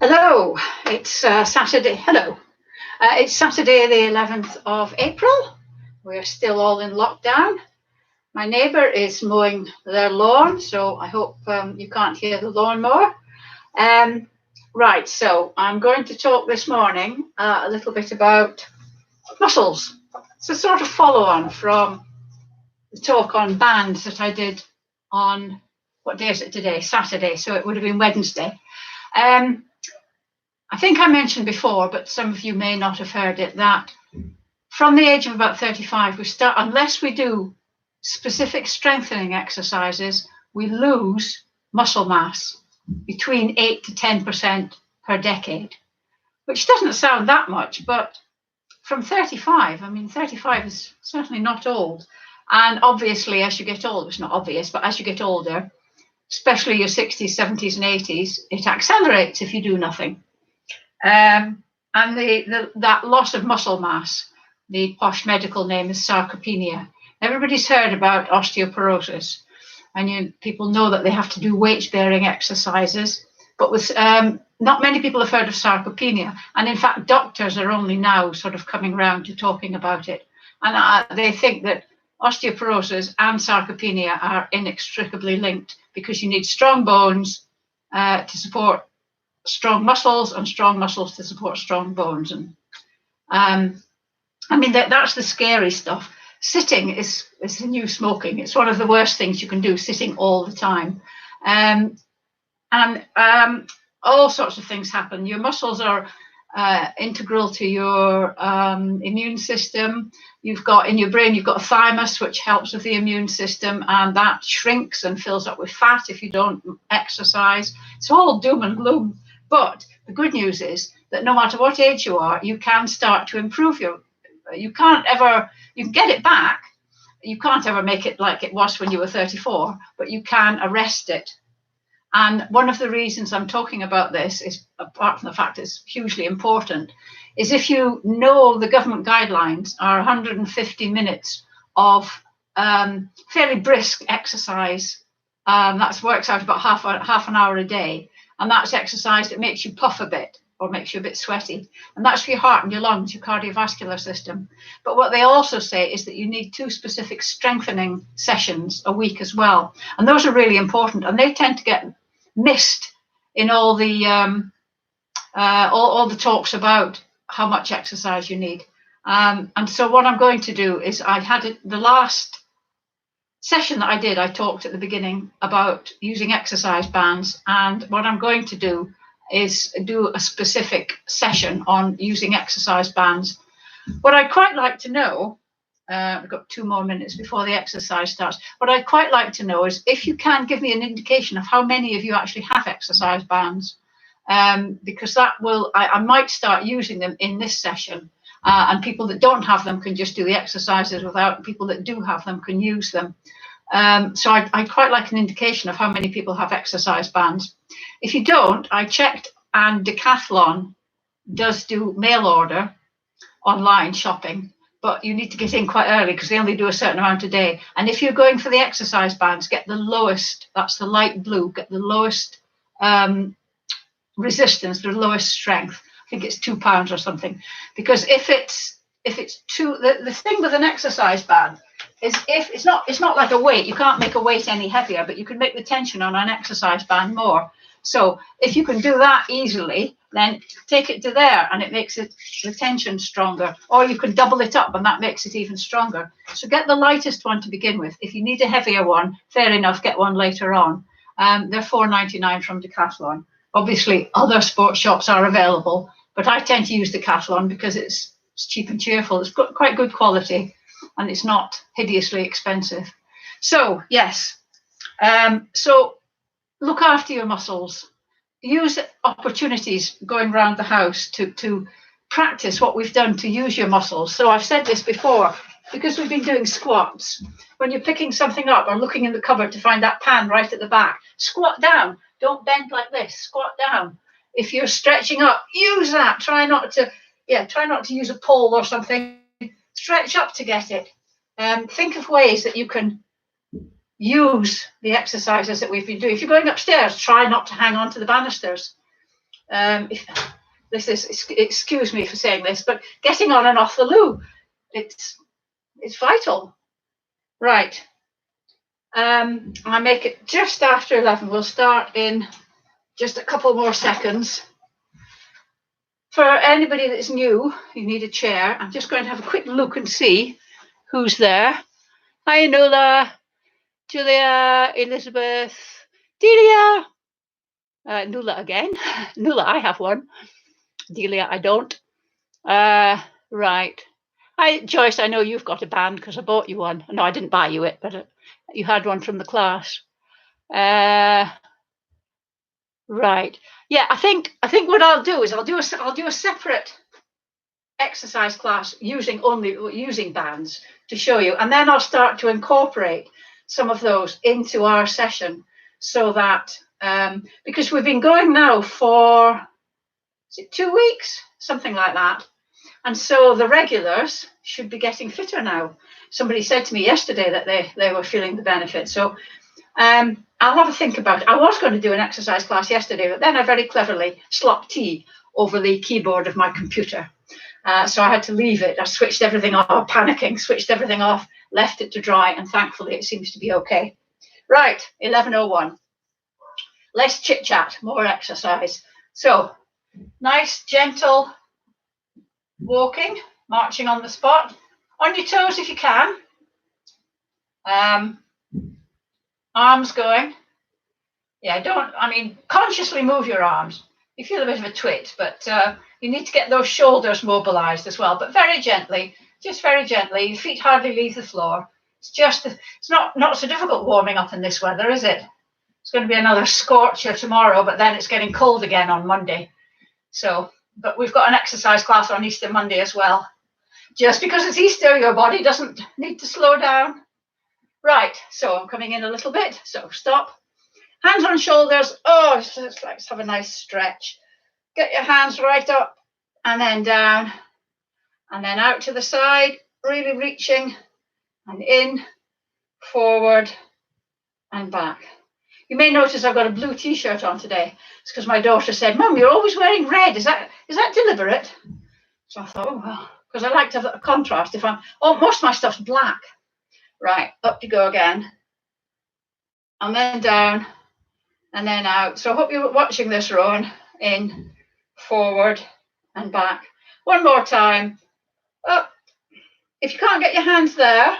Hello, it's Saturday. Hello, it's Saturday, the 11th of April. We're still all in lockdown. My neighbour is mowing their lawn, so I hope you can't hear the lawnmower. Right, so I'm going to talk this morning a little bit about muscles. It's a sort of follow on from the talk on bands that I did on, what day is it today? Saturday, so it would have been Wednesday. I think I mentioned before, but some of you may not have heard it, that from the age of about 35, we start, unless we do specific strengthening exercises, we lose muscle mass between 8 to 10% per decade, which doesn't sound that much, but from 35, I mean, 35 is certainly not old. And obviously, as you get older, it's not obvious, but as you get older, especially your 60s, 70s, and 80s, it accelerates if you do nothing. And that loss of muscle mass, the posh medical name is sarcopenia. Everybody's heard about osteoporosis, and people know that they have to do weight-bearing exercises, but with not many people have heard of sarcopenia. And in fact, doctors are only now sort of coming around to talking about it. And they think that osteoporosis and sarcopenia are inextricably linked, because you need strong bones to support strong muscles, and strong muscles to support strong bones. And I mean, that's the scary stuff. Sitting is the new smoking. It's one of the worst things you can do, sitting all the time. And all sorts of things happen. Your muscles are integral to your immune system. You've got in your brain, you've got a thymus, which helps with the immune system, and that shrinks and fills up with fat if you don't exercise. It's all doom and gloom. But the good news is that no matter what age you are, you can start to improve you can get it back. You can't ever make it like it was when you were 34, but you can arrest it. And one of the reasons I'm talking about this is, apart from the fact it's hugely important, is if you know the government guidelines are 150 minutes of fairly brisk exercise. That works out about half an hour a day. And that's exercise that makes you puff a bit or makes you a bit sweaty. And that's for your heart and your lungs, your cardiovascular system. But what they also say is that you need 2 specific strengthening sessions a week as well. And those are really important. And they tend to get missed in all the all the talks about how much exercise you need. And so what I'm going to do is, I had the last session that I did, I talked at the beginning about using exercise bands, and what I'm going to do is do a specific session on using exercise bands. What I'd quite like to know, we've got 2 more minutes before the exercise starts. What I'd quite like to know is if you can give me an indication of how many of you actually have exercise bands, because that will, I might start using them in this session. And people that don't have them can just do the exercises without. People that do have them can use them. So I'd quite like an indication of how many people have exercise bands. If you don't, I checked, and Decathlon does do mail order online shopping, but you need to get in quite early because they only do a certain amount a day. And if you're going for the exercise bands, get the lowest, that's the light blue, get the lowest resistance, the lowest strength. I think it's £2 or something, because if it's too, the thing with an exercise band is, if it's not like a weight, you can't make a weight any heavier, but you can make the tension on an exercise band more. So if you can do that easily, then take it to there, and it makes the tension stronger. Or you can double it up, and that makes it even stronger. So get the lightest one to begin with. If you need a heavier one, fair enough, get one later on. They're £4.99 from Decathlon. Obviously, other sports shops are available, but I tend to use Decathlon because it's cheap and cheerful. It's got quite good quality, and it's not hideously expensive. So yes, so look after your muscles. Use opportunities going around the house to practice what we've done to use your muscles. So I've said this before, because we've been doing squats. When you're picking something up or looking in the cupboard to find that pan right at the back, squat down. Don't bend like this. Squat down. If you're stretching up, use that. Try not to use a pole or something. Stretch up to get it. Think of ways that you can use the exercises that we've been doing. If you're going upstairs, try not to hang on to the banisters. If this is, excuse me for saying this, but getting on and off the loo, it's vital. Right. I make it just after 11. We'll start in just a couple more seconds. For anybody that's new, you need a chair. I'm just going to have a quick look and see who's there. Hi, Nuala, Julia, Elizabeth, Delia. Nuala again. Nuala, I have one. Delia, I don't. Right. Hi, Joyce, I know you've got a band because I bought you one. No, I didn't buy you it, but you had one from the class. Right. Yeah, I think what I'll do is I'll do a separate exercise class using bands to show you, and then I'll start to incorporate some of those into our session, so that because we've been going now for, is it 2 weeks, something like that, and so the regulars should be getting fitter now. Somebody said to me yesterday that they were feeling the benefit. So I'll have a think about it. I was going to do an exercise class yesterday, but then I very cleverly slopped tea over the keyboard of my computer. So I had to leave it. I switched everything off, panicking, switched everything off, left it to dry, and thankfully it seems to be okay. Right, 11:01. Less chit chat, more exercise. So nice, gentle walking, marching on the spot, on your toes if you can. Arms going. Yeah, consciously move your arms. You feel a bit of a twit, but you need to get those shoulders mobilized as well, but very gently, just very gently. Your feet hardly leave the floor. It's not so difficult warming up in this weather, is it? It's going to be another scorcher tomorrow, but then it's getting cold again on Monday. So, but we've got an exercise class on Easter Monday as well. Just because it's Easter, your body doesn't need to slow down. Right, so I'm coming in a little bit, so stop. Hands on shoulders. Oh, let's have a nice stretch. Get your hands right up and then down and then out to the side, really reaching and in, forward and back. You may notice I've got a blue t-shirt on today. It's because my daughter said, Mum, you're always wearing red. Is that deliberate? So I thought, oh, well, because I like to have a contrast. Most of my stuff's black. Right, up you go again. And then down and then out. So I hope you're watching this, Rowan. In, forward and back. One more time. Up. If you can't get your hands there,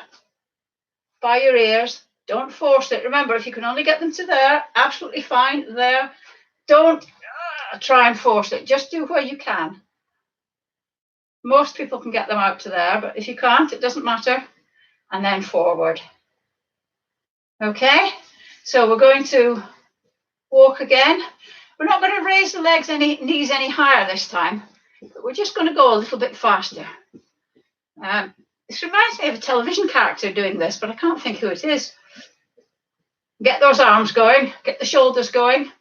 by your ears, don't force it. Remember, if you can only get them to there, absolutely fine. There. Don't try and force it. Just do where you can. Most people can get them out to there, but if you can't, it doesn't matter. And then forward. Okay, so we're going to walk again. We're not going to raise the knees any higher this time, but we're just going to go a little bit faster. This reminds me of a television character doing this, but I can't think who it is. Get those arms going, get the shoulders going.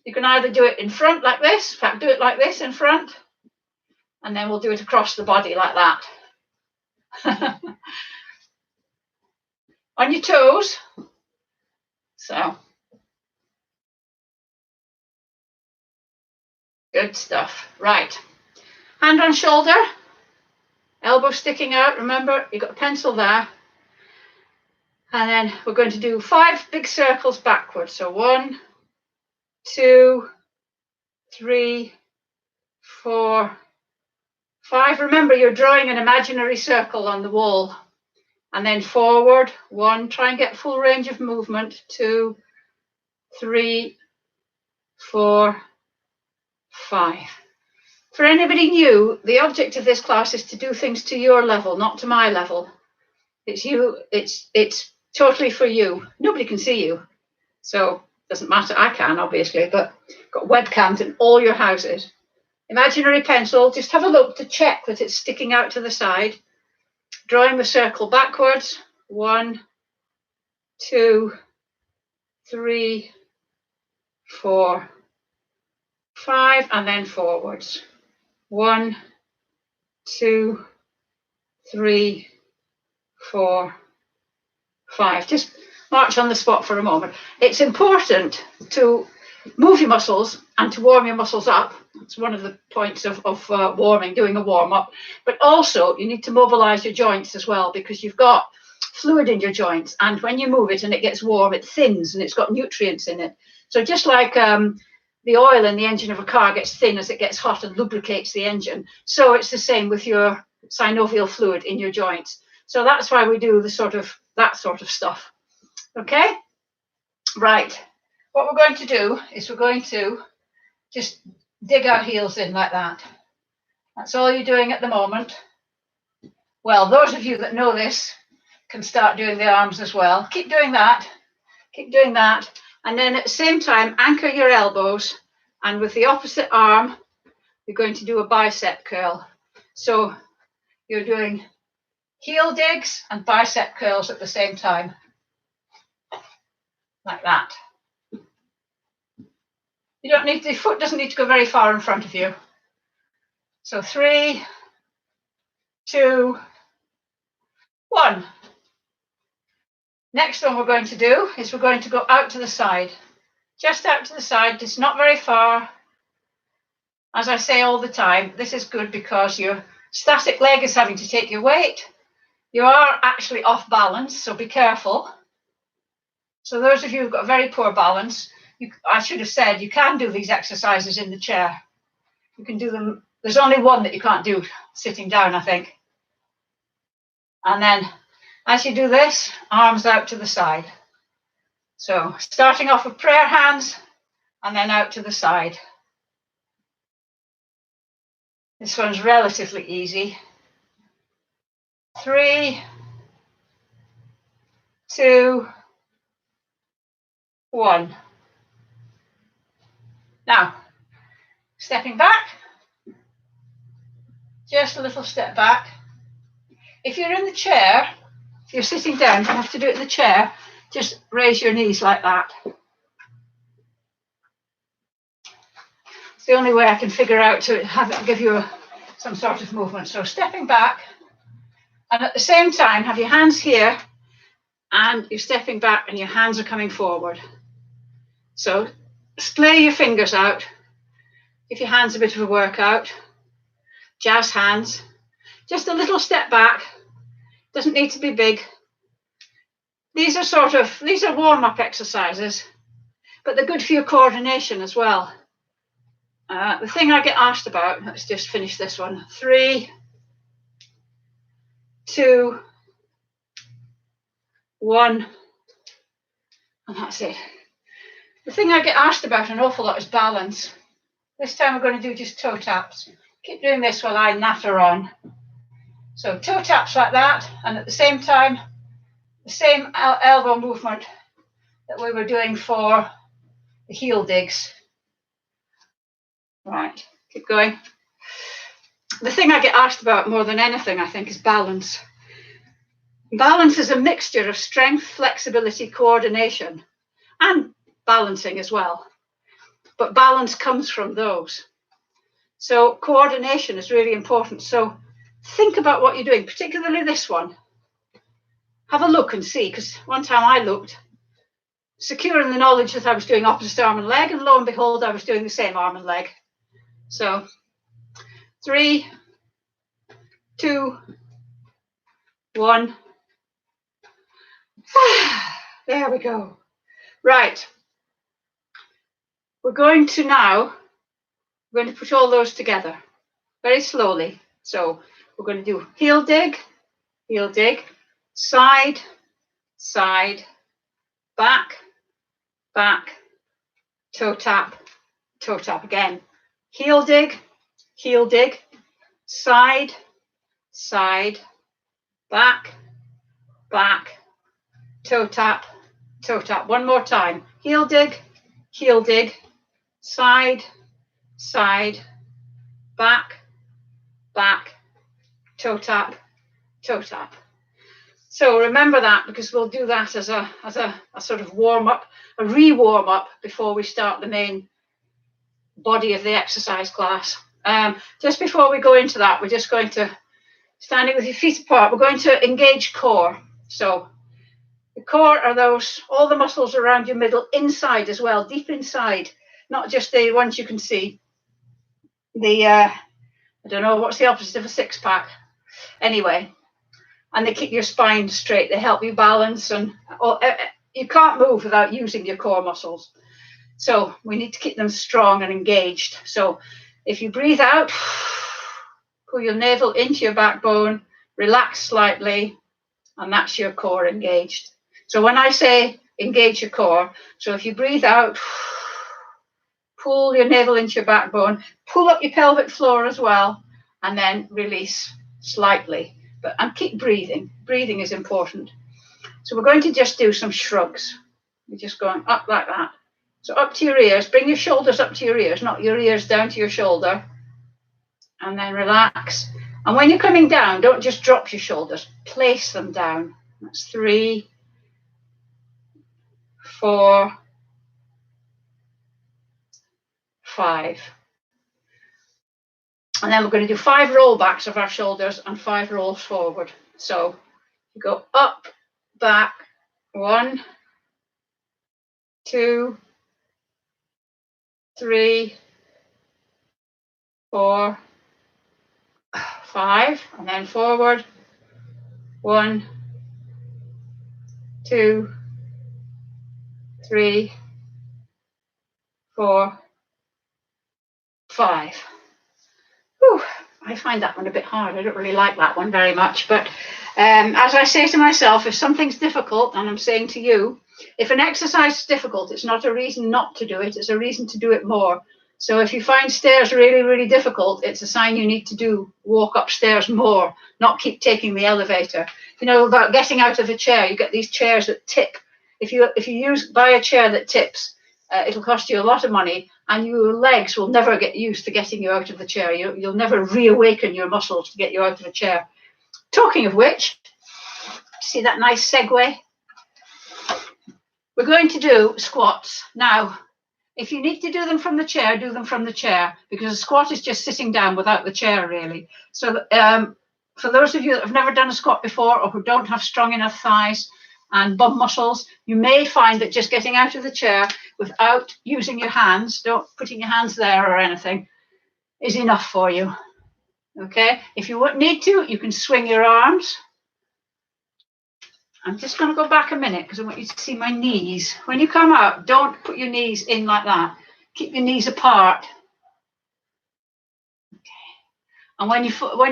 You can either do it in front like this, in fact, do it like this in front, and then we'll do it across the body like that. On your toes. So, good stuff. Right. Hand on shoulder, elbow sticking out. Remember, you've got a pencil there. And then we're going to do 5 big circles backwards. So 1, 2, 3, 4, 5. Remember, you're drawing an imaginary circle on the wall. And then forward, 1, try and get full range of movement. 2, 3, 4, 5. For anybody new, the object of this class is to do things to your level, not to my level. It's totally for you. Nobody can see you. So it doesn't matter. I can, obviously, but got webcams in all your houses. Imaginary pencil, just have a look to check that it's sticking out to the side. Drawing the circle backwards. 1, 2, 3, 4, 5, and then forwards. 1, 2, 3, 4, 5. Just march on the spot for a moment. It's important to move your muscles and to warm your muscles up. It's one of the points of warming, doing a warm up. But also you need to mobilize your joints as well, because you've got fluid in your joints, and when you move it and it gets warm, it thins and it's got nutrients in it. So just like the oil in the engine of a car gets thin as it gets hot and lubricates the engine, so it's the same with your synovial fluid in your joints. So that's why we do that sort of stuff. Okay, right. What we're going to do is we're going to just dig our heels in like that. That's all you're doing at the moment. Well, those of you that know this can start doing the arms as well. Keep doing that. Keep doing that. And then at the same time, anchor your elbows. And with the opposite arm, you're going to do a bicep curl. So you're doing heel digs and bicep curls at the same time. Like that. You don't need, the foot doesn't need to go very far in front of you. So 3, 2, 1. Next one we're going to do is we're going to go out to the side. Just out to the side, it's not very far. As I say all the time, this is good because your static leg is having to take your weight. You are actually off balance, so be careful. So those of you who've got very poor balance, I should have said you can do these exercises in the chair. You can do them. There's only one that you can't do sitting down, I think. And then as you do this, arms out to the side. So starting off with prayer hands and then out to the side. This one's relatively easy. 3, 2, 1. Now, stepping back, just a little step back. If you're in the chair, if you're sitting down, you have to do it in the chair, just raise your knees like that. It's the only way I can figure out to have it give you some sort of movement. So stepping back, and at the same time, have your hands here, and you're stepping back and your hands are coming forward. So splay your fingers out. Give your hands a bit of a workout. Jazz hands. Just a little step back. Doesn't need to be big. These are warm-up exercises, but they're good for your coordination as well. The thing I get asked about, let's just finish this one. 3, 2, 1, and that's it. The thing I get asked about an awful lot is balance. This time we're going to do just toe taps. Keep doing this while I natter on. So toe taps like that, and at the same time, the same elbow movement that we were doing for the heel digs. Right, keep going. The thing I get asked about more than anything, I think, is balance. Balance is a mixture of strength, flexibility, coordination, and balancing as well. But balance comes from those. So coordination is really important. So think about what you're doing, particularly this one. Have a look and see, because one time I looked, secure in the knowledge that I was doing opposite arm and leg, and lo and behold, I was doing the same arm and leg. So 3, 2, 1. There we go. Right. We're going to put all those together very slowly. So we're going to do heel dig, side, side, back, back, toe tap again. Heel dig, side, side, back, back, toe tap. One more time. Heel dig, side, side, back, back, toe tap. So remember that, because we'll do that as a sort of warm up, a re-warm up before we start the main body of the exercise class. Just before we go into that, we're just going to, standing with your feet apart, we're going to engage core. So the core are all the muscles around your middle, inside as well, deep inside. not just the ones you can see. The, I don't know, what's the opposite of a six-pack? Anyway, and they keep your spine straight. They help you balance, and you can't move without using your core muscles. So we need to keep them strong and engaged. So if you breathe out, pull your navel into your backbone, relax slightly, and that's your core engaged. So when I say engage your core, so if you breathe out, pull your navel into your backbone, pull up your pelvic floor as well, and then release slightly. And keep breathing. Breathing is important. So we're going to just do some shrugs. We're just going up like that. So up to your ears, bring your shoulders up to your ears, not your ears down to your shoulder. And then relax. And when you're coming down, don't just drop your shoulders, place them down. That's 3, 4, 5. And then we're going to do 5 rollbacks of our shoulders and 5 rolls forward. So you go up, back, 1, 2, 3, 4, 5, and then forward. 1, 2, 3, 4, 5. Whew, I find that one a bit hard. I don't really like that one very much. But as I say to myself, if something's difficult, and I'm saying to you, if an exercise is difficult, it's not a reason not to do it. It's a reason to do it more. So if you find stairs really, really difficult, it's a sign you need to walk upstairs more, not keep taking the elevator. You know, about getting out of a chair, you get these chairs that tip. If you buy a chair that tips, it'll cost you a lot of money, and your legs will never get used to getting you out of the chair. You'll never reawaken your muscles to get you out of a chair. Talking of which, see that nice segue? We're going to do squats. Now, if you need to do them from the chair, do them from the chair, because a squat is just sitting down without the chair, really. So for those of you that have never done a squat before, or who don't have strong enough thighs and bum muscles, you may find that just getting out of the chair without using your hands, don't putting your hands there or anything, is enough for you. Okay, if you need to, you can swing your arms. I'm just going to go back a minute because I want you to see my knees. When you come out, don't put your knees in like that. Keep your knees apart. Okay. And when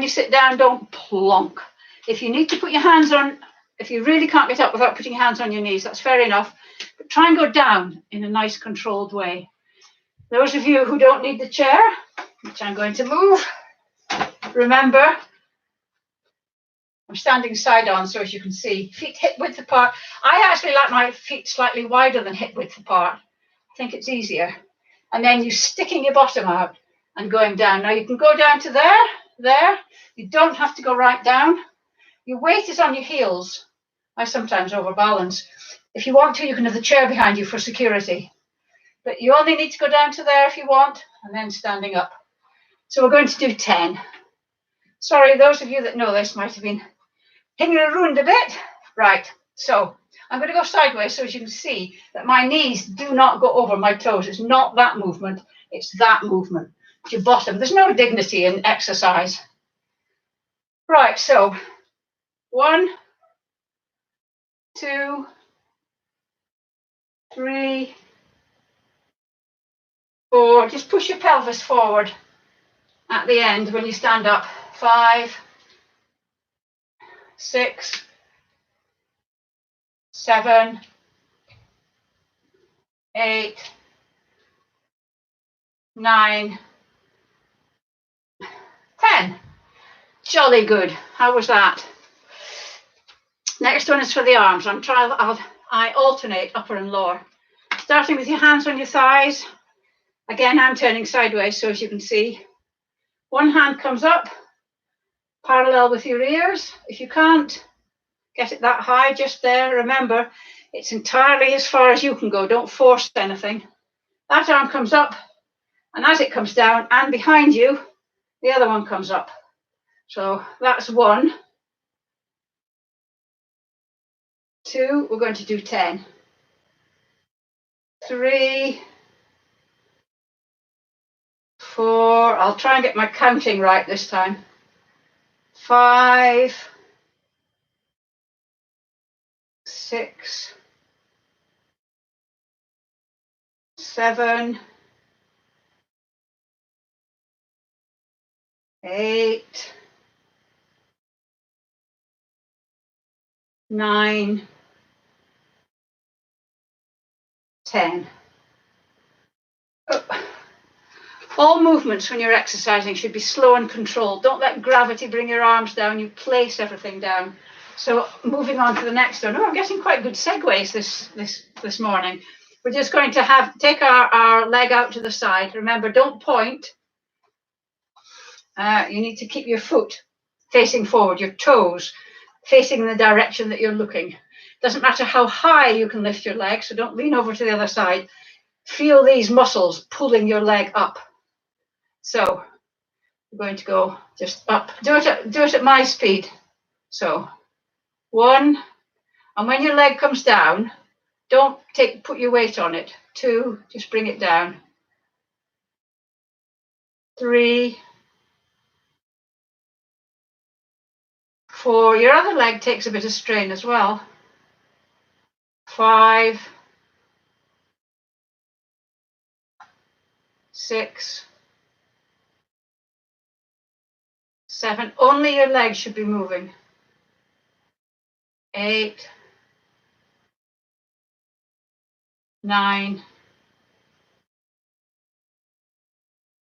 you sit down, don't plonk. If you need to put your hands on, if you really can't get up without putting your hands on your knees, that's fair enough. But try and go down in a nice controlled way. Those of you who don't need the chair, which I'm going to move, remember, I'm standing side on, so as you can see, feet hip width apart. I actually like my feet slightly wider than hip width apart. I think it's easier. And then you sticking your bottom out and going down. Now you can go down to there. You don't have to go right down. Your weight is on your heels. I sometimes overbalance. If you want to, you can have the chair behind you for security. But you only need to go down to there if you want, and then standing up. So we're going to do 10. Sorry, those of you that know this might have been ruined a bit. Right, so I'm going to go sideways so as you can see that my knees do not go over my toes. It's not that movement, it's that movement. It's your bottom. There's no dignity in exercise. Right, so 1, 2, 3, 4. Just push your pelvis forward at the end when you stand up. 5, 6, 7, 8, 9, 10. Jolly good. How was that? Next one is for the arms. I alternate upper and lower. Starting with your hands on your thighs. Again, I'm turning sideways so as you can see. One hand comes up, parallel with your ears. If you can't get it that high, just there, remember, it's entirely as far as you can go. Don't force anything. That arm comes up, and as it comes down and behind you, the other one comes up. So that's 1. 2, we're going to do 10. 3, 4, I'll try and get my counting right this time. 5, 6, 7, 8, 9, 10. Oh. All movements when you're exercising should be slow and controlled. Don't let gravity bring your arms down. You place everything down. So moving on to the next one. Oh, I'm getting quite good segues this morning. We're just going to take our leg out to the side. Remember, don't point. You need to keep your foot facing forward, your toes facing in the direction that you're looking. Doesn't matter how high you can lift your leg, so don't lean over to the other side. Feel these muscles pulling your leg up. So we're going to go just up. Do it at my speed. So 1, and when your leg comes down, don't put your weight on it. 2, just bring it down. 3, 4, your other leg takes a bit of strain as well. 5, 6, 7, only your legs should be moving. 8, 9,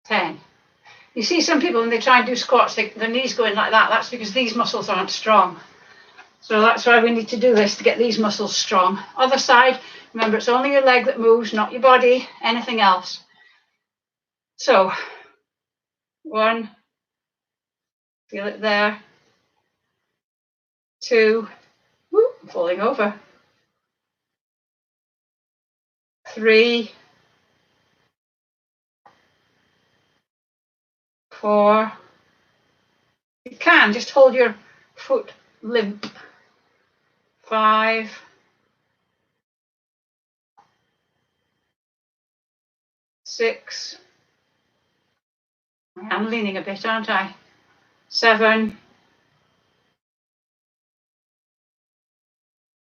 10. You see some people when they try and do squats, their knees go in like that. That's because these muscles aren't strong. So that's why we need to do this, to get these muscles strong. Other side, remember, it's only your leg that moves, not your body, anything else. So 1, feel it there. 2, whoo, I'm falling over. 3, 4. You can just hold your foot limp. 5, 6. I'm leaning a bit, aren't I? 7,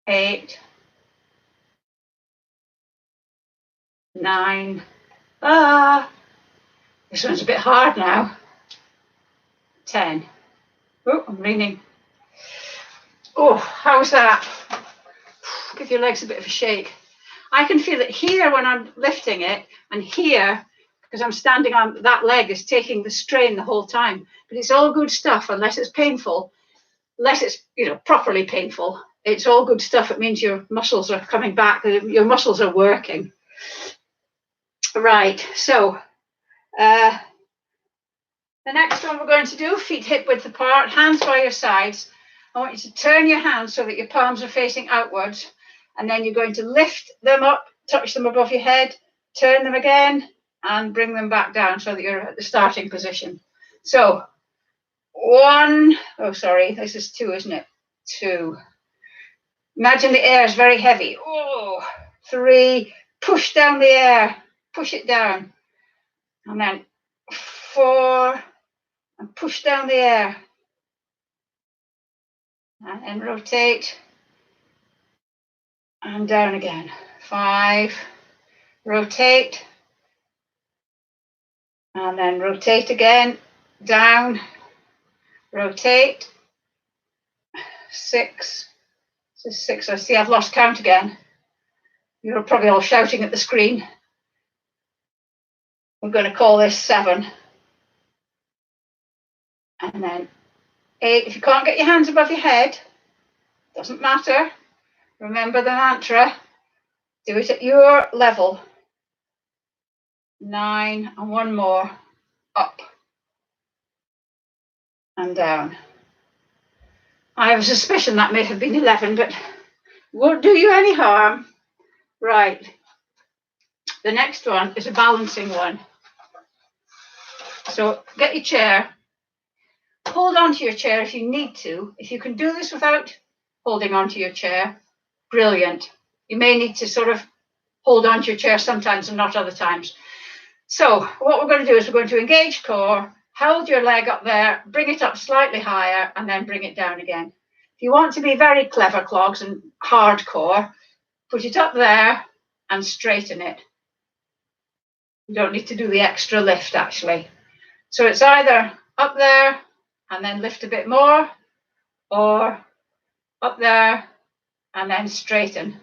8, 9. This one's a bit hard now. 10. Oh, I'm leaning. Oh, how's that? Give your legs a bit of a shake. I can feel it here when I'm lifting it, and here, because I'm standing on that leg, is taking the strain the whole time. But it's all good stuff unless it's painful, unless it's properly painful. It's all good stuff. It means your muscles are coming back. Your muscles are working. Right. So the next one we're going to do, feet hip width apart, hands by your sides. I want you to turn your hands so that your palms are facing outwards, and then you're going to lift them up, touch them above your head, turn them again, and bring them back down so that you're at the starting position. So 1, oh sorry, this is 2, isn't it? 2. Imagine the air is very heavy. Oh, 3, push down the air, push it down. And then 4, and push down the air. And then rotate. And down again. 5, rotate. And then rotate again, down, rotate. 6, this is 6, I see I've lost count again. You're probably all shouting at the screen. We're going to call this 7. And then 8, if you can't get your hands above your head, doesn't matter. Remember the mantra, do it at your level. 9, and 1 more, up and down. I have a suspicion that may have been 11, but won't do you any harm. Right. The next one is a balancing one. So get your chair. Hold on to your chair if you need to. If you can do this without holding on to your chair, brilliant. You may need to sort of hold on to your chair sometimes and not other times. So what we're going to do is we're going to engage core, hold your leg up there, bring it up slightly higher, and then bring it down again. If you want to be very clever, clogs, and hardcore, put it up there and straighten it. You don't need to do the extra lift, actually. So it's either up there and then lift a bit more, or up there and then straighten.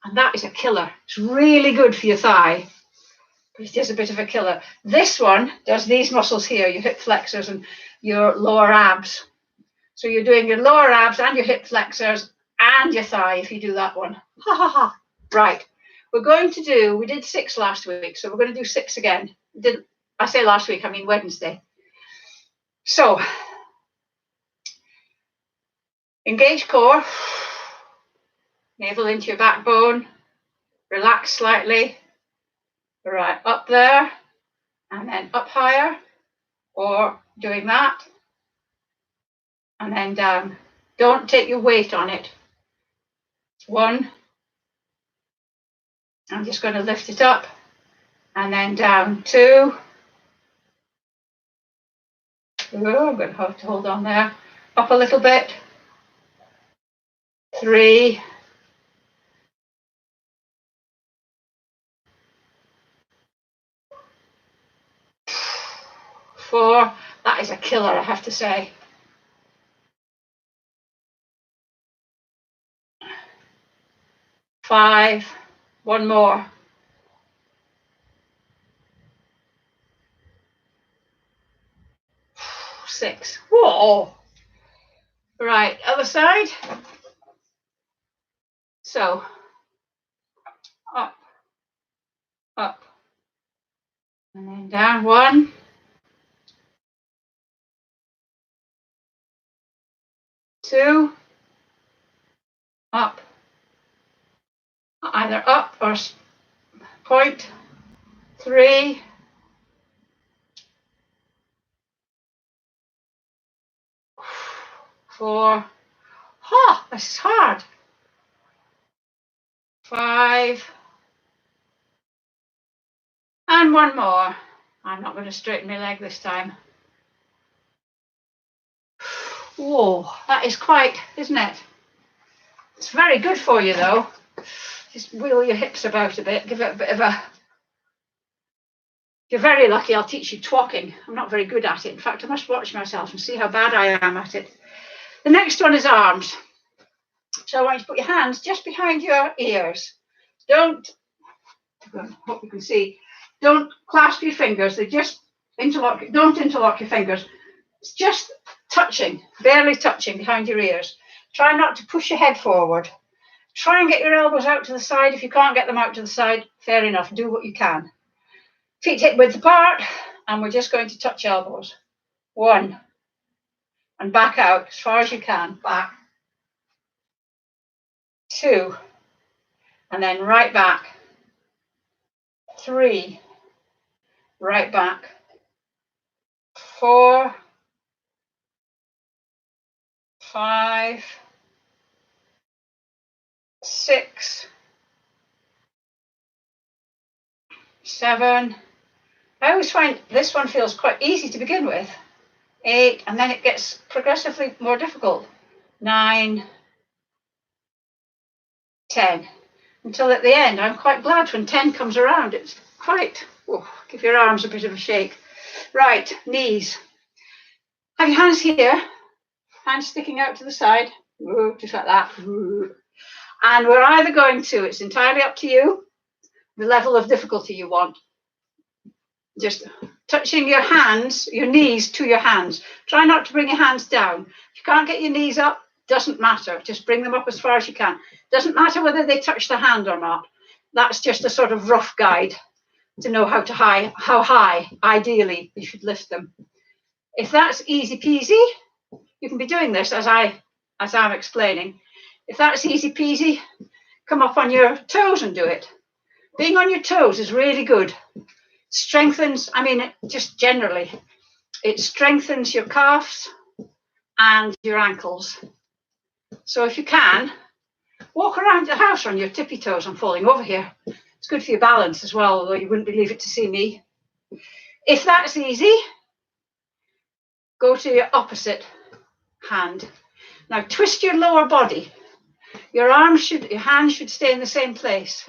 And that is a killer. It's really good for your thigh, but it is a bit of a killer. This one does these muscles here, your hip flexors and your lower abs. So you're doing your lower abs and your hip flexors and your thigh if you do that one. Ha ha ha. Right. We're going to do, we did 6 last week, so we're going to do 6 again. I say last week, I mean Wednesday. So, engage core, navel into your backbone, relax slightly, right up there, and then up higher, or doing that, and then down. Don't take your weight on it. 1, I'm just going to lift it up, and then down. 2, I'm going to have to hold on there, up a little bit. 3, 4, that is a killer, I have to say. 5, 1 more. 6. Whoa! Right, other side. So, up, up, and then down. 1, 2, up, either up or point. 3, 4. Oh, this is hard. 5, and 1 more. I'm not going to straighten my leg this time. Whoa, that is quite, isn't it? It's very good for you though. Just wheel your hips about a bit, give it a bit of a... If you're very lucky, I'll teach you twocking. I'm not very good at it. In fact, I must watch myself and see how bad I am at it. The next one is arms. So I want you to put your hands just behind your ears. Don't, I hope you can see, don't clasp your fingers. They just interlock, don't interlock your fingers. It's just touching, barely touching behind your ears. Try not to push your head forward. Try and get your elbows out to the side. If you can't get them out to the side, fair enough, do what you can. Feet hip width apart, and we're just going to touch elbows. 1, and back out as far as you can, back. 2, and then right back. 3, right back. 4, 5, 6, 7. I always find this one feels quite easy to begin with. 8, and then it gets progressively more difficult. 9, 10, until at the end, I'm quite glad when 10 comes around. It's quite, give your arms a bit of a shake. Right, knees. Have your hands here, hands sticking out to the side, just like that. And we're either going to, it's entirely up to you, the level of difficulty you want. Just touching your hands, your knees to your hands. Try not to bring your hands down. If you can't get your knees up, doesn't matter. Just bring them up as far as you can. Doesn't matter whether they touch the hand or not. That's just a sort of rough guide to know how high, ideally, you should lift them. If that's easy peasy, you can be doing this as I'm explaining. If that's easy peasy, come up on your toes and do it. Being on your toes is really good. Strengthens, I mean, just generally, it strengthens your calves and your ankles. So if you can, walk around the house on your tippy toes. I'm falling over here. It's good for your balance as well, although you wouldn't believe it to see me. If that's easy, go to your opposite hand. Now twist your lower body. Your hand should stay in the same place.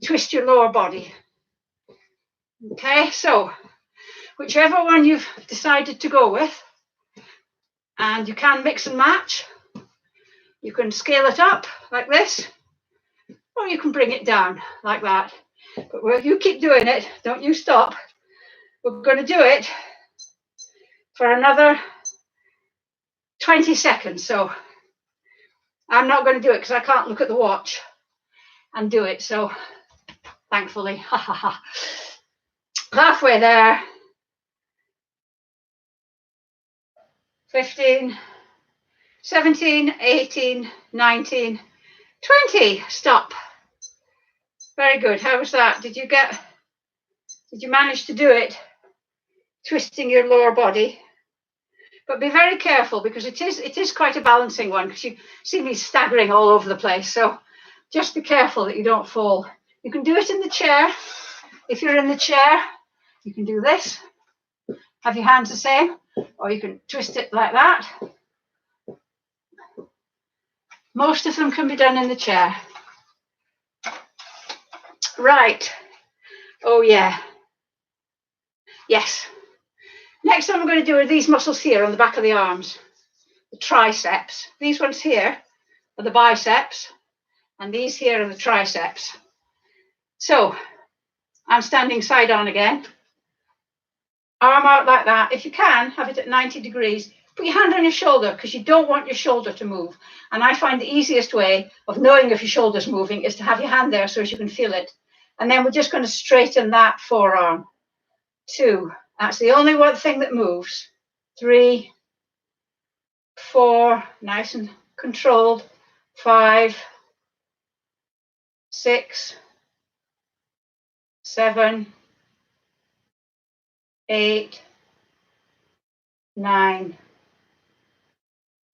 Twist your lower body. Okay, so whichever one you've decided to go with, and you can mix and match. You can scale it up like this, or you can bring it down like that. But you keep doing it, don't you stop. We're going to do it for another 20 seconds. So I'm not going to do it because I can't look at the watch and do it. So thankfully, halfway there. 15, 17, 18, 19, 20. Stop. Very good. How was that? Did you manage to do it? Twisting your lower body. But be very careful because it is quite a balancing one, because you see me staggering all over the place. So just be careful that you don't fall. You can do it in the chair. If you're in the chair, you can do this. Have your hands the same, or you can twist it like that. Most of them can be done in the chair. Right. Oh yeah. Yes. Next one we're going to do are these muscles here on the back of the arms. The triceps. These ones here are the biceps, and these here are the triceps. So I'm standing side on again. Arm out like that. If you can, have it at 90 degrees. Put your hand on your shoulder because you don't want your shoulder to move. And I find the easiest way of knowing if your shoulder's moving is to have your hand there so as you can feel it. And then we're just going to straighten that forearm. 2. That's the only one thing that moves. 3, 4, nice and controlled. 5, 6, 7, 8, 9,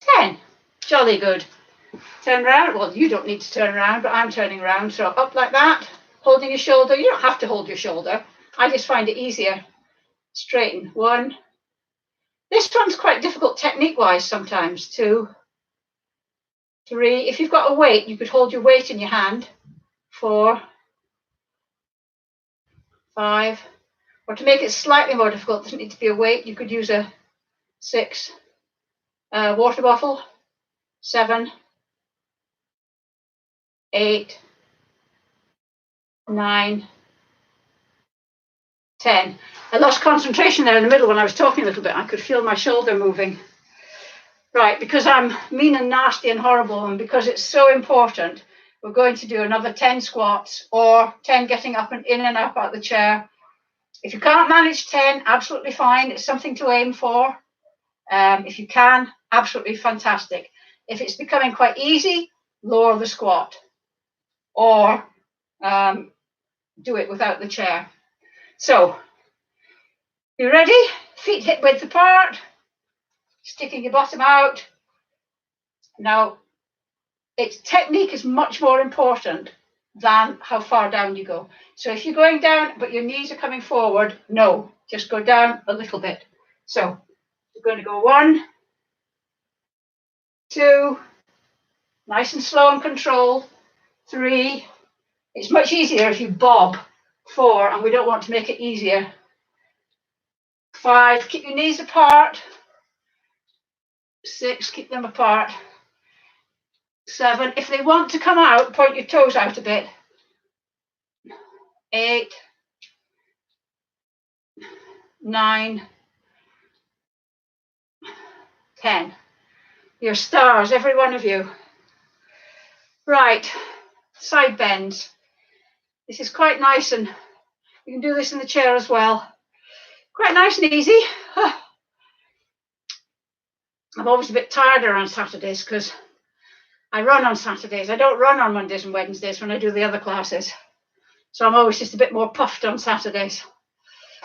10. Jolly good. Turn around. Well, you don't need to turn around, but I'm turning around. So up like that, holding your shoulder. You don't have to hold your shoulder. I just find it easier. Straighten. 1. This one's quite difficult technique-wise sometimes. 2, 3. If you've got a weight, you could hold your weight in your hand. 4, 5. Or to make it slightly more difficult, doesn't need to be a weight. You could use a 6 water bottle. 7, 8, 9, 10. I lost concentration there in the middle when I was talking a little bit. I could feel my shoulder moving. Right, because I'm mean and nasty and horrible, and because it's so important, we're going to do another 10 squats or 10 getting up and in and up out the chair. If you can't manage 10, absolutely fine. It's something to aim for. If you can, absolutely fantastic. If it's becoming quite easy, lower the squat or do it without the chair. So, you ready? Feet hip width apart, sticking your bottom out. Now, technique is much more important than how far down you go. So if you're going down, but your knees are coming forward, no, just go down a little bit. So we're going to go 1, 2, nice and slow and controlled. 3, it's much easier if you bob. 4, and we don't want to make it easier. 5, keep your knees apart. 6, keep them apart. 7, if they want to come out, point your toes out a bit. 8, 9, 10. You're stars, every one of you. Right, side bends. This is quite nice, and you can do this in the chair as well. Quite nice and easy. I'm always a bit tireder on Saturdays because I run on Saturdays. I don't run on Mondays and Wednesdays when I do the other classes. So I'm always just a bit more puffed on Saturdays.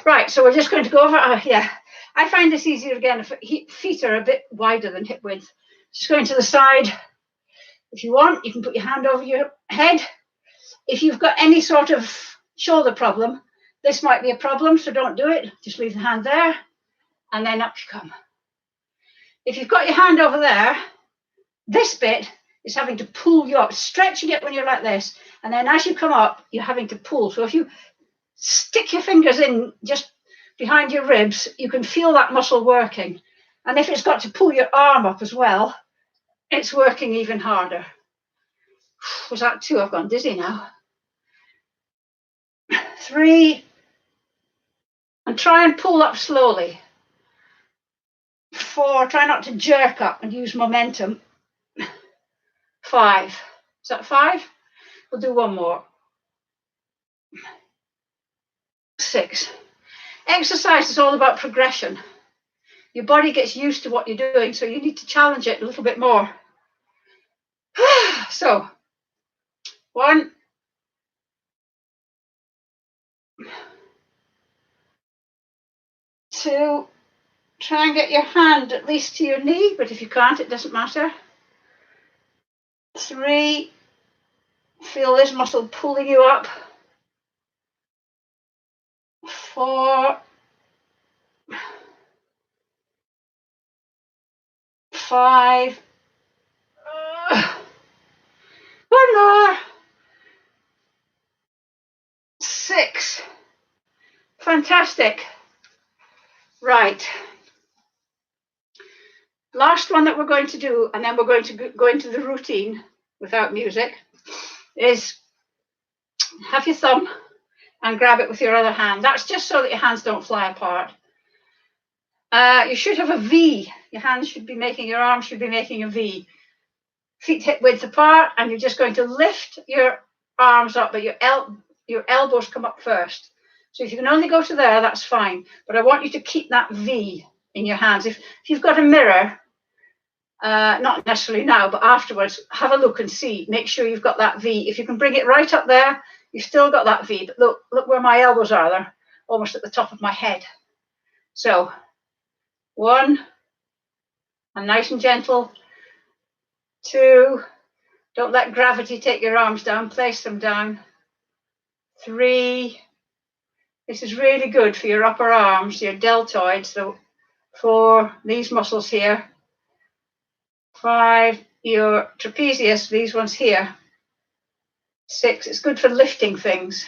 Right, so we're just going to go over, I find this easier again if feet are a bit wider than hip width. Just going to the side. If you want, you can put your hand over your head If you've got any sort of shoulder problem, this might be a problem, so don't do it. Just leave the hand there, and then up you come. If you've got your hand over there, this bit is having to pull you up, stretching it when you're like this, and then as you come up, you're having to pull. So if you stick your fingers in just behind your ribs, you can feel that muscle working. And if it's got to pull your arm up as well, it's working even harder. Was that 2? I've gone dizzy now. 3, and try and pull up slowly. 4, try not to jerk up and use momentum. 5, is that 5? We'll do one more. 6. Exercise is all about progression. Your body gets used to what you're doing, so you need to challenge it a little bit more. So, 1, 2, try and get your hand at least to your knee, but if you can't, it doesn't matter. 3, feel this muscle pulling you up. 4, 5, 1 more. 6. Fantastic. Right. Last one that we're going to do, and then we're going to go into the routine without music, is have your thumb and grab it with your other hand. That's just so that your hands don't fly apart. You should have a V. Your hands should be making, your arms should be making a V. Feet hip width apart, and you're just going to lift your arms up, but your elbows come up first. So if you can only go to there, that's fine. But I want you to keep that V in your hands. If you've got a mirror, not necessarily now, but afterwards, have a look and see. Make sure you've got that V. If you can bring it right up there, you've still got that V. But look where my elbows are. They're almost at the top of my head. So 1, and nice and gentle. 2, don't let gravity take your arms down. Place them down. 3, this is really good for your upper arms, your deltoids, for these muscles here. 5, your trapezius, these ones here. 6, it's good for lifting things.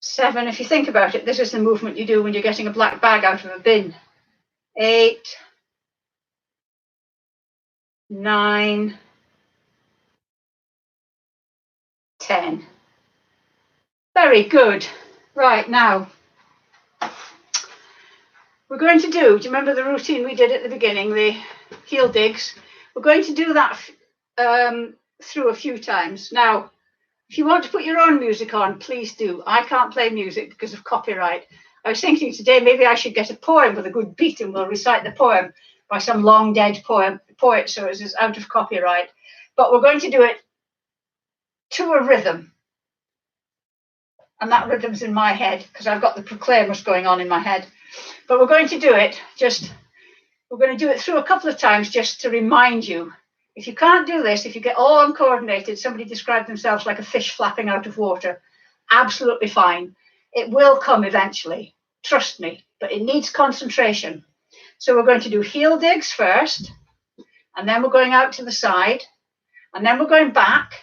7, if you think about it, this is the movement you do when you're getting a black bag out of a bin. 8, 9, 10. Very good. Right, now, we're going to do you remember the routine we did at the beginning, the heel digs? We're going to do that through a few times. Now, if you want to put your own music on, please do. I can't play music because of copyright. I was thinking today maybe I should get a poem with a good beat and we'll recite the poem by some long dead poet, so it's out of copyright. But we're going to do it to a rhythm. And that rhythm's in my head because I've got the proclaimers going on in my head. But we're going to do it we're going to do it through a couple of times just to remind you. If you can't do this, if you get all uncoordinated, somebody described themselves like a fish flapping out of water, absolutely fine. It will come eventually, trust me, but it needs concentration. So we're going to do heel digs first, and then we're going out to the side, and then we're going back,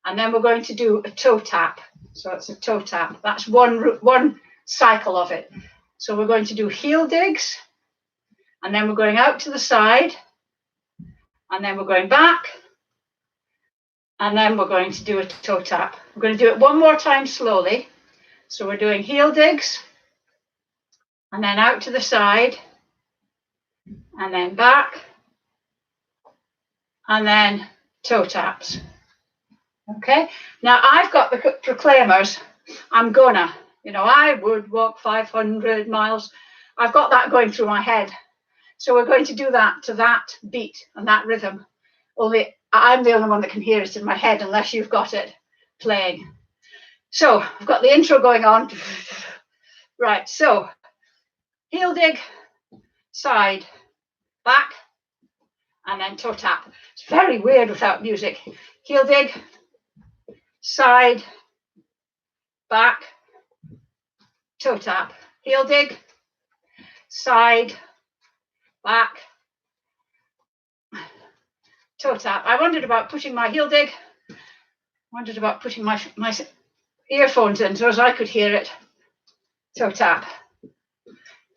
and then we're going to do a toe tap. So it's a toe tap. That's one cycle of it. So we're going to do heel digs, and then we're going out to the side, and then we're going back, and then we're going to do a toe tap. We're going to do it one more time slowly. So we're doing heel digs, and then out to the side, and then back, and then toe taps. Okay, now I've got the proclaimers. I'm gonna, I would walk 500 miles. I've got that going through my head. So we're going to do that to that beat and that rhythm. Only I'm the only one that can hear it in my head unless you've got it playing. So I've got the intro going on. Right, so heel dig, side, back, and then toe tap. It's very weird without music. Heel dig, side, back, toe tap, heel dig, side, back, toe tap. I wondered about putting my heel dig, wondered about putting my earphones in so as I could hear it. Toe tap,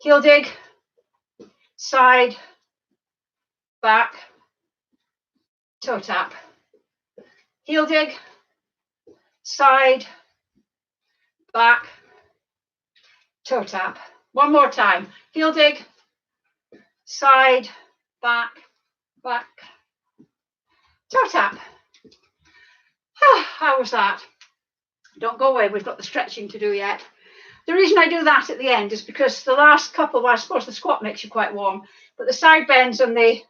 heel dig, side, back, toe tap, heel dig, side, back, toe tap. One more time, heel dig, side, back, back, toe tap. How was that? Don't go away, we've got the stretching to do yet. The reason I do that at the end is because the last couple, well, I suppose the squat makes you quite warm, but the side bends and the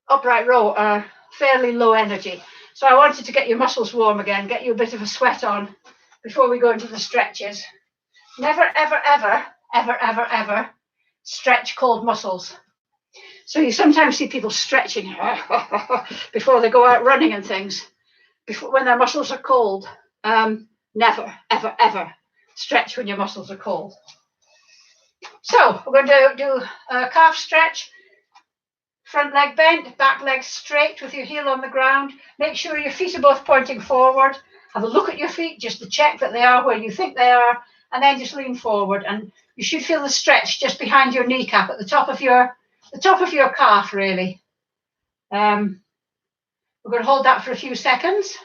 upright row are fairly low energy. So I wanted to get your muscles warm again, get you a bit of a sweat on before we go into the stretches. Never, ever, ever, ever, ever, ever stretch cold muscles. So you sometimes see people stretching before they go out running and things, when their muscles are cold. Never, ever, ever stretch when your muscles are cold. So we're going to do a calf stretch. Front leg bent, back leg straight with your heel on the ground. Make sure your feet are both pointing forward. Have a look at your feet just to check that they are where you think they are, and then just lean forward. And you should feel the stretch just behind your kneecap at the top of your calf, really. We're going to hold that for a few seconds.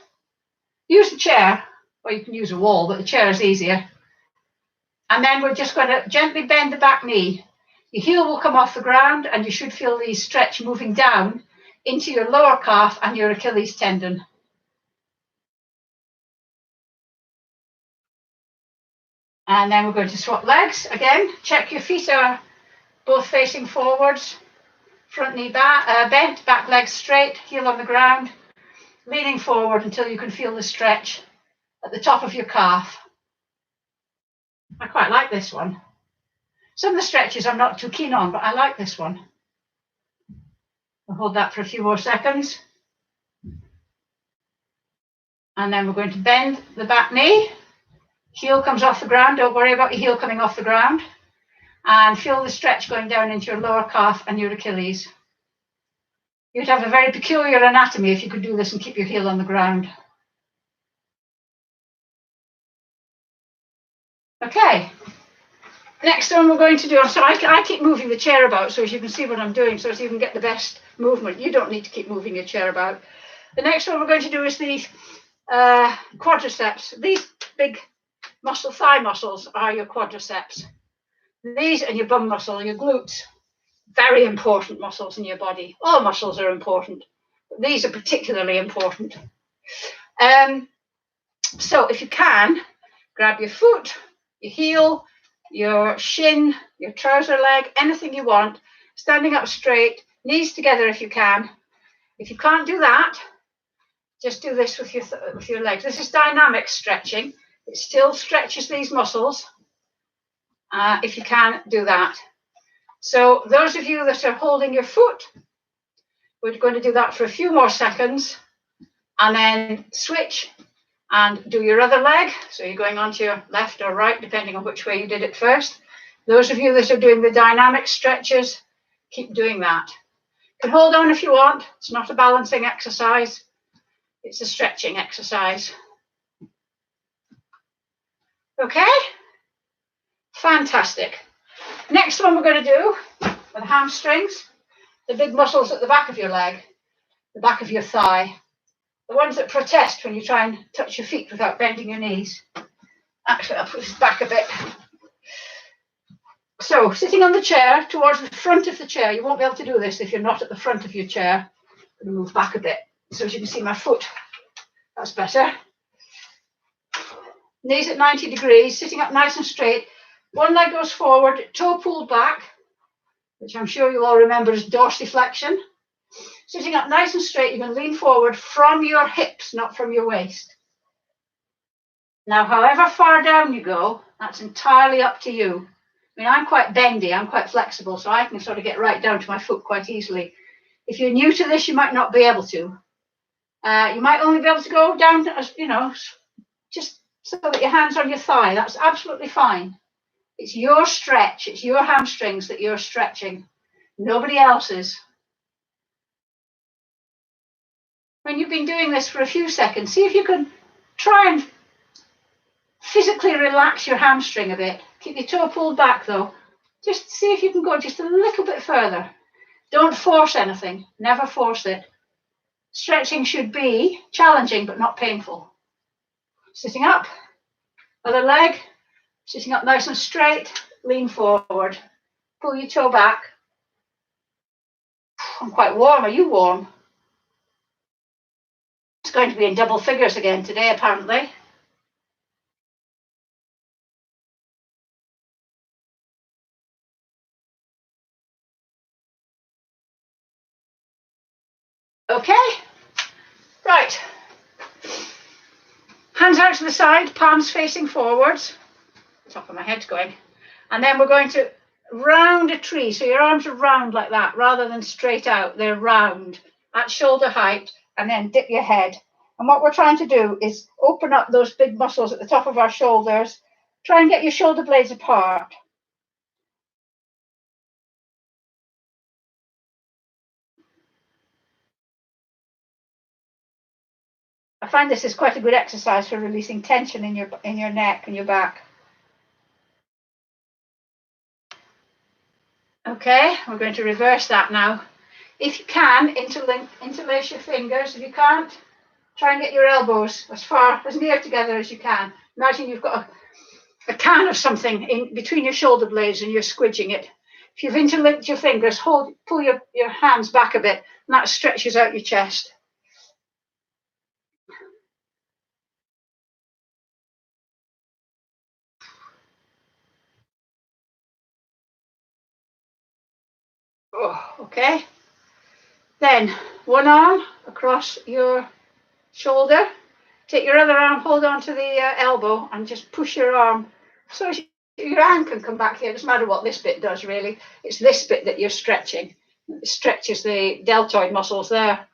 Use the chair, or you can use a wall, but the chair is easier. And then we're just going to gently bend the back knee. Your heel will come off the ground and you should feel the stretch moving down into your lower calf and your Achilles tendon. And then we're going to swap legs. Again, check your feet are both facing forwards. Front knee bent, back leg straight, heel on the ground. Leaning forward until you can feel the stretch at the top of your calf. I quite like this one. Some of the stretches I'm not too keen on, but I like this one. I'll hold that for a few more seconds. And then we're going to bend the back knee. Heel comes off the ground. Don't worry about your heel coming off the ground. And feel the stretch going down into your lower calf and your Achilles. You'd have a very peculiar anatomy if you could do this and keep your heel on the ground. Okay. Next one we're going to do, so I keep moving the chair about so as you can see what I'm doing, so as you can get the best movement. You don't need to keep moving your chair about. The next one we're going to do is the quadriceps. These big thigh muscles are your quadriceps. These and your bum muscle, your glutes, very important muscles in your body. All muscles are important, but these are particularly important. So if you can, grab your foot, your heel, your shin, your trouser leg, anything you want, standing up straight, knees together if you can. If you can't do that, just do this with your legs. This is dynamic stretching. It still stretches these muscles. If you can, do that. So those of you that are holding your foot, we're going to do that for a few more seconds and then switch and do your other leg. So you're going onto your left or right, depending on which way you did it first. Those of you that are doing the dynamic stretches, keep doing that. You can hold on if you want. It's not a balancing exercise. It's a stretching exercise. Okay? Fantastic. Next one we're going to do with hamstrings, the big muscles at the back of your leg, the back of your thigh. The ones that protest when you try and touch your feet without bending your knees. Actually, I'll put this back a bit. So, sitting on the chair, towards the front of the chair. You won't be able to do this if you're not at the front of your chair. I'm going to move back a bit so as you can see my foot. That's better. Knees at 90 degrees, sitting up nice and straight. One leg goes forward, toe pulled back, which I'm sure you all remember as dorsiflexion. Sitting up nice and straight, you can lean forward from your hips, not from your waist. Now, however far down you go, that's entirely up to you. I mean, I'm quite bendy, I'm quite flexible, so I can sort of get right down to my foot quite easily. If you're new to this, you might not be able to. You might only be able to go down, you know, just so that your hand's on your thigh. That's absolutely fine. It's your stretch. It's your hamstrings that you're stretching, nobody else's. When you've been doing this for a few seconds, see if you can try and physically relax your hamstring a bit. Keep your toe pulled back though. Just see if you can go just a little bit further. Don't force anything. Never force it. Stretching should be challenging but not painful. Sitting up, other leg, sitting up nice and straight, lean forward, pull your toe back. I'm quite warm. Are you warm? It's going to be in double figures again today, apparently. Okay, right. Hands out to the side, palms facing forwards. Top of my head's going. And then we're going to round a tree. So your arms are round like that, rather than straight out. They're round at shoulder height, and then dip your head. And what we're trying to do is open up those big muscles at the top of our shoulders. Try and get your shoulder blades apart. I find this is quite a good exercise for releasing tension in your neck and your back. Okay, we're going to reverse that now. If you can, interlace your fingers. If you can't, try and get your elbows as near together as you can. Imagine you've got a can of something in between your shoulder blades and you're squidging it. If you've interlinked your fingers, pull your hands back a bit, and that stretches out your chest. Oh, okay. Then one arm across your shoulder. Take your other arm, hold on to the elbow, and just push your arm so your hand can come back here. It doesn't matter what this bit does, really. It's this bit that you're stretching. It stretches the deltoid muscles there.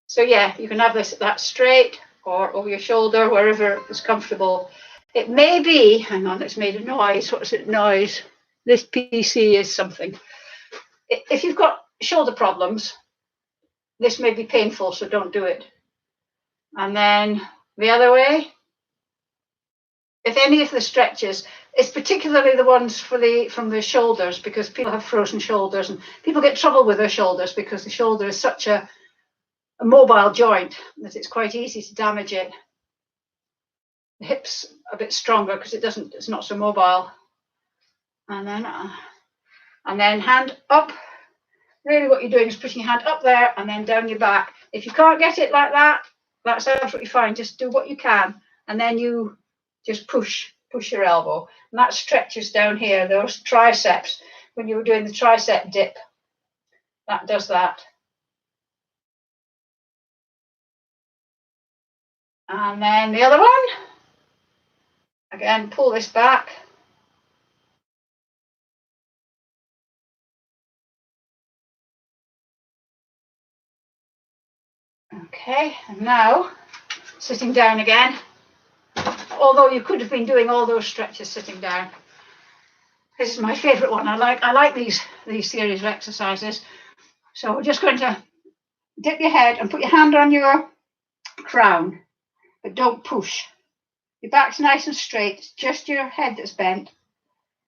So yeah, you can have that straight or over your shoulder, wherever is comfortable. It may be, hang on, it's made a noise. What's it noise? This PC is something. If you've got shoulder problems, this may be painful, so don't do it. And then the other way. If any of the stretches, it's particularly the ones from the shoulders, because people have frozen shoulders and people get trouble with their shoulders because the shoulder is such a mobile joint that it's quite easy to damage it. The hip's a bit stronger because it's not so mobile. And then hand up. Really what you're doing is putting your hand up there and then down your back. If you can't get it like that, that's absolutely fine. Just do what you can. And then you just push your elbow. And that stretches down here, those triceps. When you were doing the tricep dip, that does that. And then the other one. Again, pull this back. Okay, and now sitting down again. Although you could have been doing all those stretches sitting down. This is my favourite one. I like these series of exercises. So we're just going to dip your head and put your hand on your crown, but don't push. Your back's nice and straight. It's just your head that's bent,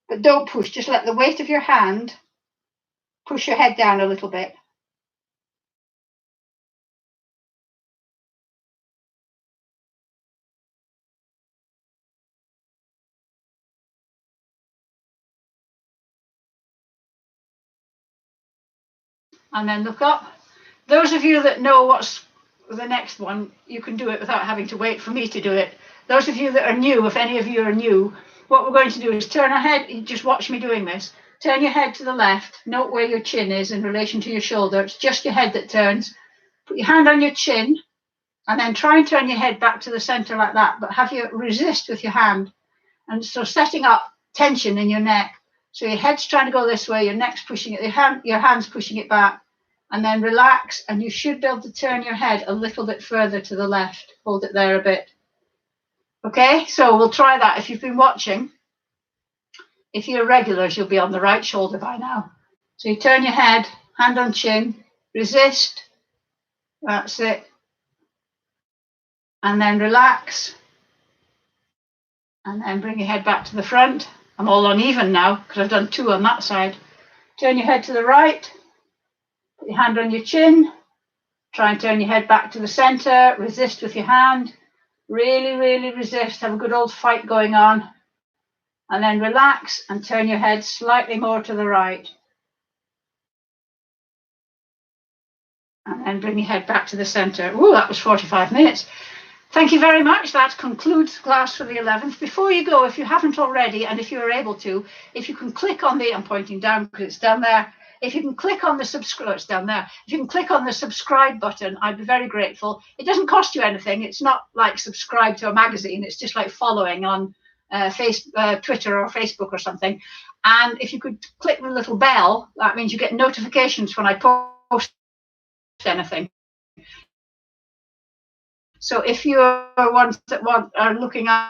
but don't push. Just let the weight of your hand push your head down a little bit. And then look up. Those of you that know what's the next one, you can do it without having to wait for me to do it. Those of you that are new, if any of you are new, what we're going to do is turn our head. Just watch me doing this. Turn your head to the left. Note where your chin is in relation to your shoulder. It's just your head that turns. Put your hand on your chin and then try and turn your head back to the center like that, but have you resist with your hand. And so setting up tension in your neck. So your head's trying to go this way, your neck's pushing it, your hand's pushing it back. and then relax, and you should be able to turn your head a little bit further to the left. Hold it there a bit. Okay, so we'll try that. If you've been watching, if you're regulars, you'll be on the right shoulder by now. So you turn your head, hand on chin, resist. That's it. And then relax. And then bring your head back to the front. I'm all uneven now because I've done 2 on that side. Turn your head to the right. Put your hand on your chin. Try and turn your head back to the center. Resist with your hand. Really, really resist. Have a good old fight going on. And then relax and turn your head slightly more to the right. And then bring your head back to the center. Ooh, that was 45 minutes. Thank you very much. That concludes class for the 11th. Before you go, if you haven't already, and if you're able to, if you can click on the, I'm pointing down because it's down there. If you can click on the subscribe, it's down there. If you can click on the subscribe button, I'd be very grateful. It doesn't cost you anything. It's not like subscribe to a magazine. It's just like following on Twitter or Facebook or something. And if you could click the little bell, that means you get notifications when I post anything. So if you're ones that are looking at